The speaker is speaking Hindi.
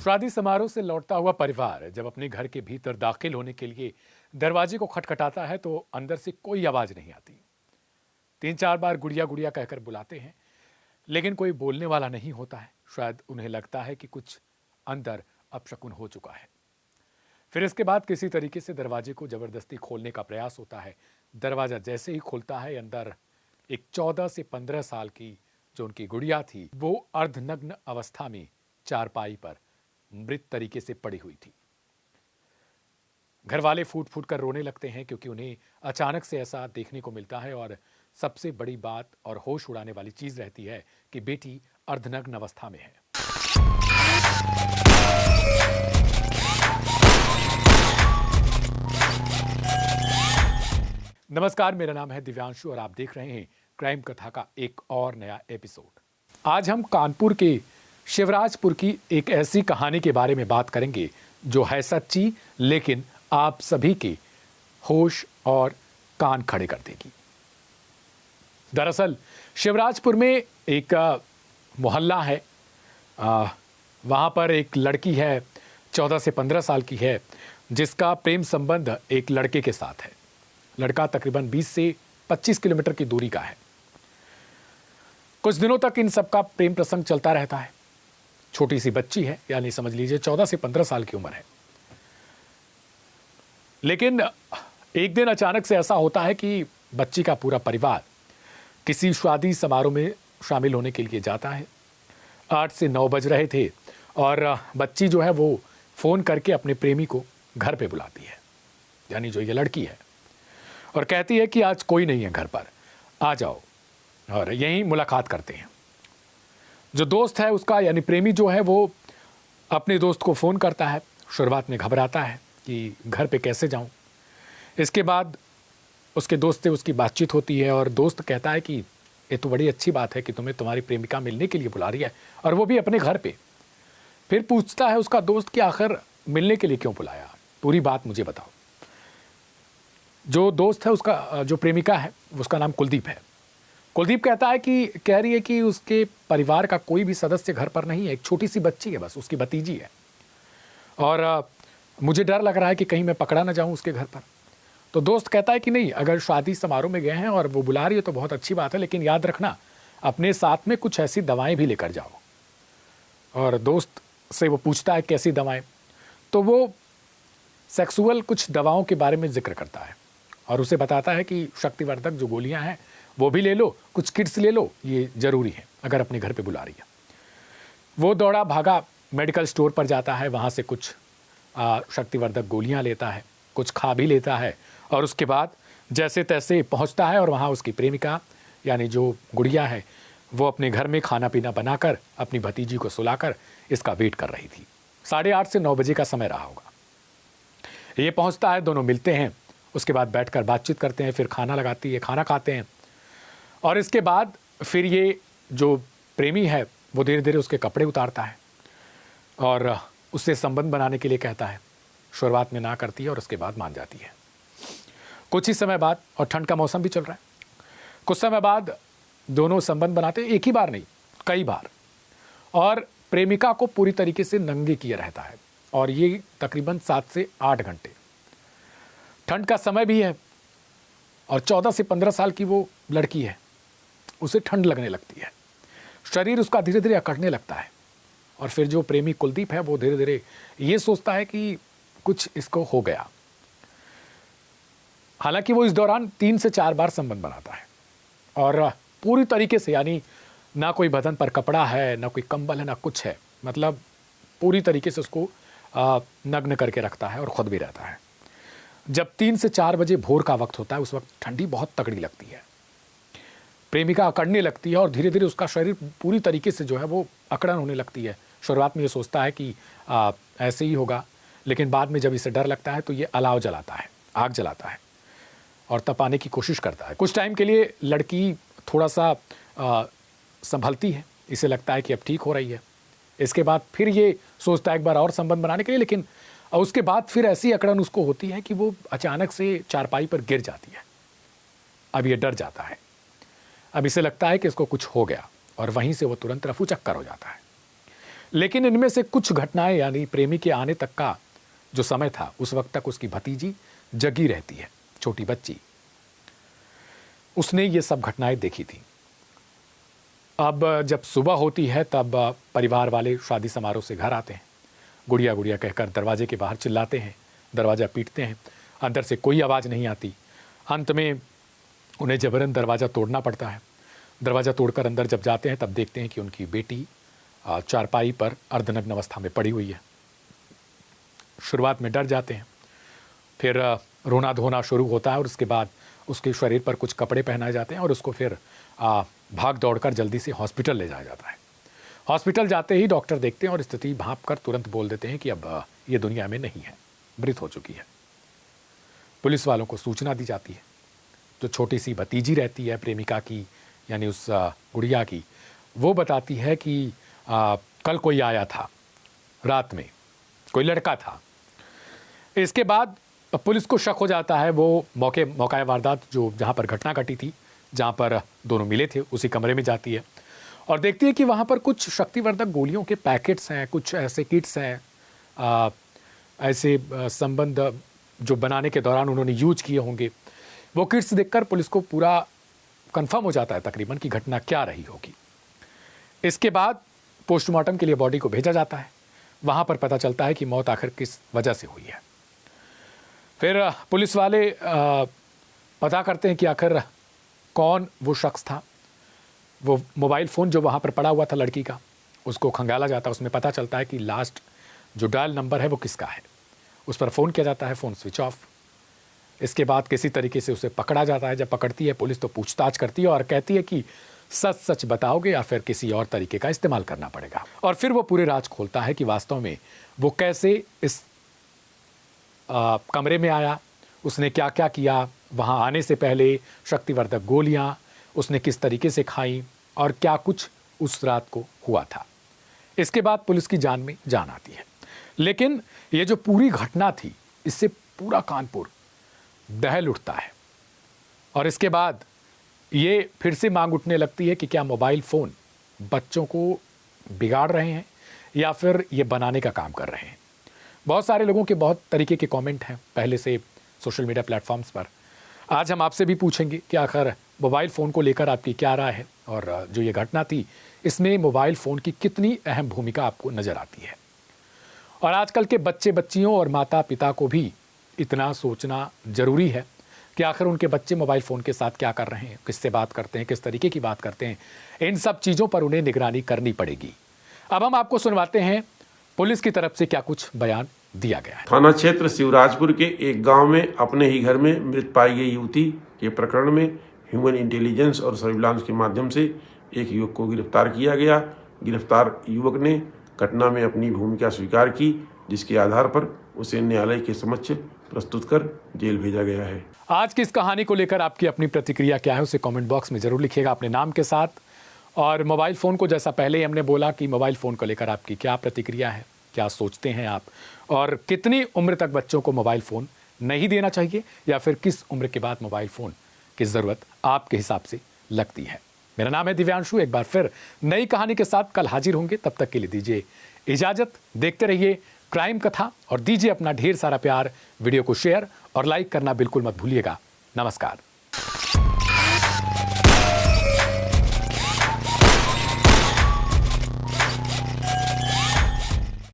शादी समारोह से लौटता हुआ परिवार जब अपने घर के भीतर दाखिल होने के लिए दरवाजे को खटखटाता है तो अंदर से कोई आवाज नहीं आती। 3-4 बार गुड़िया गुड़िया कहकर बुलाते हैं, लेकिन कोई बोलने वाला नहीं होता है। शायद उन्हें लगता है कि कुछ अंदर अपशकुन हो चुका है। फिर इसके बाद किसी तरीके से दरवाजे को जबरदस्ती खोलने का प्रयास होता है। दरवाजा जैसे ही खुलता है, अंदर एक 14 से 15 साल की जो उनकी गुड़िया थी, वो अर्धनग्न अवस्था में चारपाई पर मृत तरीके से पड़ी हुई थी। घर वाले फूट फूट कर रोने लगते हैं क्योंकि उन्हें अचानक से ऐसा देखने को मिलता है। और सबसे बड़ी बात और होश उड़ाने वाली चीज रहती है कि बेटी अर्धनग्न अवस्था में है। नमस्कार, मेरा नाम है दिव्यांशु और आप देख रहे हैं क्राइम कथा का एक और नया एपिसोड। आज हम कानपुर के शिवराजपुर की एक ऐसी कहानी के बारे में बात करेंगे जो है सच्ची, लेकिन आप सभी के होश और कान खड़े कर देगी। दरअसल शिवराजपुर में एक मोहल्ला है। वहाँ पर एक लड़की है, 14 से 15 साल की है, जिसका प्रेम संबंध एक लड़के के साथ है। लड़का तकरीबन 20 से 25 किलोमीटर की दूरी का है। कुछ दिनों तक इन सबका प्रेम प्रसंग चलता रहता है। छोटी सी बच्ची है, यानी समझ लीजिए 14 से 15 साल की उम्र है। लेकिन एक दिन अचानक से ऐसा होता है कि बच्ची का पूरा परिवार किसी शादी समारोह में शामिल होने के लिए जाता है। 8 से 9 बज रहे थे और बच्ची जो है वो फोन करके अपने प्रेमी को घर पे बुलाती है, यानी जो ये लड़की है, और कहती है कि आज कोई नहीं है घर पर, आ जाओ और यहीं मुलाकात करते हैं। जो दोस्त है उसका, यानी प्रेमी जो है, वो अपने दोस्त को फ़ोन करता है। शुरुआत में घबराता है कि घर पे कैसे जाऊं। इसके बाद उसके दोस्त से उसकी बातचीत होती है और दोस्त कहता है कि ये तो बड़ी अच्छी बात है कि तुम्हें तुम्हारी प्रेमिका मिलने के लिए बुला रही है, और वो भी अपने घर पे। फिर पूछता है उसका दोस्त कि आखिर मिलने के लिए क्यों बुलाया, पूरी बात मुझे बताओ। जो दोस्त है उसका, जो प्रेमिका है, उसका नाम कुलदीप है। कुलदीप कहता है कि कह रही है कि उसके परिवार का कोई भी सदस्य घर पर नहीं है, एक छोटी सी बच्ची है, बस उसकी भतीजी है, और मुझे डर लग रहा है कि कहीं मैं पकड़ा ना जाऊं उसके घर पर। तो दोस्त कहता है कि नहीं, अगर शादी समारोह में गए हैं और वो बुला रही है तो बहुत अच्छी बात है, लेकिन याद रखना अपने साथ में कुछ ऐसी दवाएं भी लेकर जाओ। और दोस्त से वो पूछता है कैसी दवाएं, तो वो सेक्सुअल कुछ दवाओं के बारे में जिक्र करता है और उसे बताता है कि शक्तिवर्धक जो गोलियां हैं वो भी ले लो, कुछ किट्स ले लो, ये जरूरी है अगर अपने घर पे बुला रही है। वो दौड़ा भागा मेडिकल स्टोर पर जाता है, वहाँ से कुछ शक्तिवर्धक गोलियां लेता है, कुछ खा भी लेता है, और उसके बाद जैसे तैसे पहुँचता है और वहाँ उसकी प्रेमिका यानी जो गुड़िया है वो अपने घर में खाना पीना बनाकर अपनी भतीजी को सुलाकर इसका वेट कर रही थी। 8:30 से 9 बजे का समय रहा होगा। ये पहुँचता है, दोनों मिलते हैं, उसके बाद बैठकर बातचीत करते हैं, फिर खाना लगाती है, खाना खाते हैं, और इसके बाद फिर ये जो प्रेमी है वो धीरे धीरे उसके कपड़े उतारता है और उससे संबंध बनाने के लिए कहता है। शुरुआत में ना करती है और उसके बाद मान जाती है। कुछ ही समय बाद, और ठंड का मौसम भी चल रहा है, कुछ समय बाद दोनों संबंध बनाते हैं, एक ही बार नहीं कई बार, और प्रेमिका को पूरी तरीके से नंगे किए रहता है, और ये तकरीबन 7 से 8 घंटे। ठंड का समय भी है और 14 से 15 साल की वो लड़की है, उसे ठंड लगने लगती है, शरीर उसका धीरे धीरे अकड़ने लगता है। और फिर जो प्रेमी कुलदीप है वो धीरे धीरे ये सोचता है कि कुछ इसको हो गया। हालांकि वो इस दौरान 3 से 4 बार संबंध बनाता है और पूरी तरीके से, यानी ना कोई बदन पर कपड़ा है, ना कोई कंबल है, ना कुछ है, मतलब पूरी तरीके से उसको नग्न करके रखता है और खुद भी रहता है। जब 3 से 4 बजे भोर का वक्त होता है, उस वक्त ठंडी बहुत तगड़ी लगती है, प्रेमिका अकड़ने लगती है और धीरे धीरे उसका शरीर पूरी तरीके से जो है वो अकड़न होने लगती है। शुरुआत में ये सोचता है कि ऐसे ही होगा, लेकिन बाद में जब इसे डर लगता है तो ये अलाव जलाता है, आग जलाता है और तपाने की कोशिश करता है। कुछ टाइम के लिए लड़की थोड़ा सा संभलती है, इसे लगता है कि अब ठीक हो रही है। इसके बाद फिर ये सोचता है एक बार और संबंध बनाने के लिए, लेकिन उसके बाद फिर ऐसी अकड़न उसको होती है कि वो अचानक से चारपाई पर गिर जाती है। अब ये डर जाता है, अब इसे लगता है कि इसको कुछ हो गया, और वहीं से वो तुरंत रफू चक्कर हो जाता है। लेकिन इनमें से कुछ घटनाएं यानी प्रेमी के आने तक का जो समय था, उस वक्त तक उसकी भतीजी जगी रहती है, छोटी बच्ची। उसने ये सब घटनाएं देखी थी। अब जब सुबह होती है तब परिवार वाले शादी समारोह से घर आते हैं, गुड़िया गुड़िया कहकर दरवाजे के बाहर चिल्लाते हैं, दरवाज़ा पीटते हैं, अंदर से कोई आवाज़ नहीं आती। अंत में उन्हें जबरन दरवाज़ा तोड़ना पड़ता है। दरवाज़ा तोड़कर अंदर जब जाते हैं तब देखते हैं कि उनकी बेटी चारपाई पर अर्धनग्न अवस्था में पड़ी हुई है। शुरुआत में डर जाते हैं, फिर रोना धोना शुरू होता है और उसके बाद उसके शरीर पर कुछ कपड़े पहनाए जाते हैं और उसको फिर भाग दौड़कर जल्दी से हॉस्पिटल ले जाया जाता है। हॉस्पिटल जाते ही डॉक्टर देखते हैं और स्थिति भांपकर तुरंत बोल देते हैं कि अब ये दुनिया में नहीं है, मृत हो चुकी है। पुलिस वालों को सूचना दी जाती है। जो छोटी सी भतीजी रहती है प्रेमिका की, यानी उस गुड़िया की, वो बताती है कि कल कोई आया था, रात में कोई लड़का था। इसके बाद पुलिस को शक हो जाता है। वो मौका वारदात जो जहाँ पर घटना घटी थी, जहाँ पर दोनों मिले थे, उसी कमरे में जाती है और देखती है कि वहाँ पर कुछ शक्तिवर्धक गोलियों के पैकेट्स हैं, कुछ ऐसे किट्स हैं, ऐसे संबंध जो बनाने के दौरान उन्होंने यूज किए होंगे। वो किट्स देखकर पुलिस को पूरा कंफर्म हो जाता है तकरीबन कि घटना क्या रही होगी। इसके बाद पोस्टमार्टम के लिए बॉडी को भेजा जाता है। वहाँ पर पता चलता है कि मौत आखिर किस वजह से हुई है। फिर पुलिस वाले पता करते हैं कि आखिर कौन वो शख्स था। वो मोबाइल फ़ोन जो वहाँ पर पड़ा हुआ था लड़की का, उसको खंगाला जाता है। उसमें पता चलता है कि लास्ट जो डायल नंबर है वो किसका है। उस पर फ़ोन किया जाता है, फ़ोन स्विच ऑफ। इसके बाद किसी तरीके से उसे पकड़ा जाता है। जब पकड़ती है पुलिस तो पूछताछ करती है और कहती है कि सच सच बताओगे या फिर किसी और तरीके का इस्तेमाल करना पड़ेगा। और फिर वो पूरे राज खोलता है कि वास्तव में वो कैसे इस कमरे में आया, उसने क्या क्या किया, वहाँ आने से पहले शक्तिवर्धक गोलियाँ उसने किस तरीके से खाई और क्या कुछ उस रात को हुआ था। इसके बाद पुलिस की जान में जान आती है। लेकिन ये जो पूरी घटना थी, इससे पूरा कानपुर दहल उठता है और इसके बाद ये फिर से मांग उठने लगती है कि क्या मोबाइल फ़ोन बच्चों को बिगाड़ रहे हैं या फिर ये बनाने का काम कर रहे हैं। बहुत सारे लोगों के बहुत तरीके के कमेंट हैं पहले से सोशल मीडिया प्लेटफॉर्म्स पर। आज हम आपसे भी पूछेंगे कि आखिर मोबाइल फ़ोन को लेकर आपकी क्या राय है और जो ये घटना थी इसमें मोबाइल फ़ोन की कितनी अहम भूमिका आपको नज़र आती है। और आजकल के बच्चे बच्चियों और माता पिता को भी इतना सोचना ज़रूरी है कि आखिर उनके बच्चे मोबाइल फ़ोन के साथ क्या कर रहे हैं, किससे बात करते हैं, किस तरीके की बात करते हैं। इन सब चीज़ों पर उन्हें निगरानी करनी पड़ेगी। अब हम आपको सुनवाते हैं पुलिस की तरफ से क्या कुछ बयान दिया गया है। थाना क्षेत्र शिवराजपुर के एक गांव में अपने ही घर में मृत पाई गई युवती के प्रकरण में ह्यूमन इंटेलिजेंस और सर्विलांस के माध्यम से एक युवक को गिरफ्तार किया गया। गिरफ्तार युवक ने घटना में अपनी भूमिका स्वीकार की, जिसके आधार पर उसे न्यायालय के समक्ष प्रस्तुत कर जेल भेजा गया है। आज की इस कहानी को लेकर आपकी अपनी प्रतिक्रिया क्या है, उसे कमेंट बॉक्स में जरूर लिखिएगा अपने नाम के साथ। और मोबाइल फ़ोन को, जैसा पहले ही हमने बोला कि मोबाइल फ़ोन को लेकर आपकी क्या प्रतिक्रिया है, क्या सोचते हैं आप, और कितनी उम्र तक बच्चों को मोबाइल फ़ोन नहीं देना चाहिए या फिर किस उम्र के बाद मोबाइल फ़ोन की ज़रूरत आपके हिसाब से लगती है। मेरा नाम है दिव्यांशु। एक बार फिर नई कहानी के साथ कल हाजिर होंगे। तब तक के लिए दीजिए इजाज़त। देखते रहिए क्राइम कथा और दीजिए अपना ढेर सारा प्यार। वीडियो को शेयर और लाइक करना बिल्कुल मत भूलिएगा। नमस्कार।